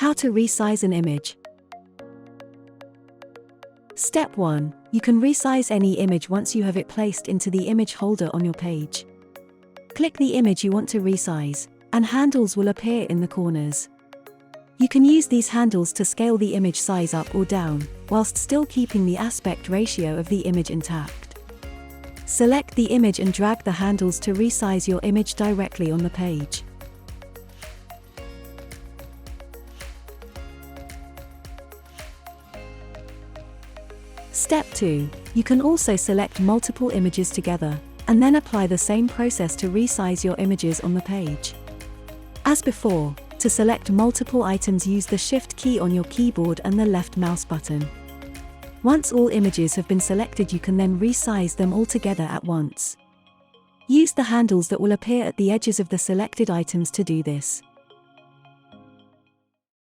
How to resize an image. Step 1. You can resize any image once you have it placed into the image holder on your page. Click the image you want to resize, and handles will appear in the corners. You can use these handles to scale the image size up or down, whilst still keeping the aspect ratio of the image intact. Select the image and drag the handles to resize your image directly on the page. Step 2. You can also select multiple images together, and then apply the same process to resize your images on the page. As before, to select multiple items, use the Shift key on your keyboard and the left mouse button. Once all images have been selected, you can then resize them all together at once. Use the handles that will appear at the edges of the selected items to do this.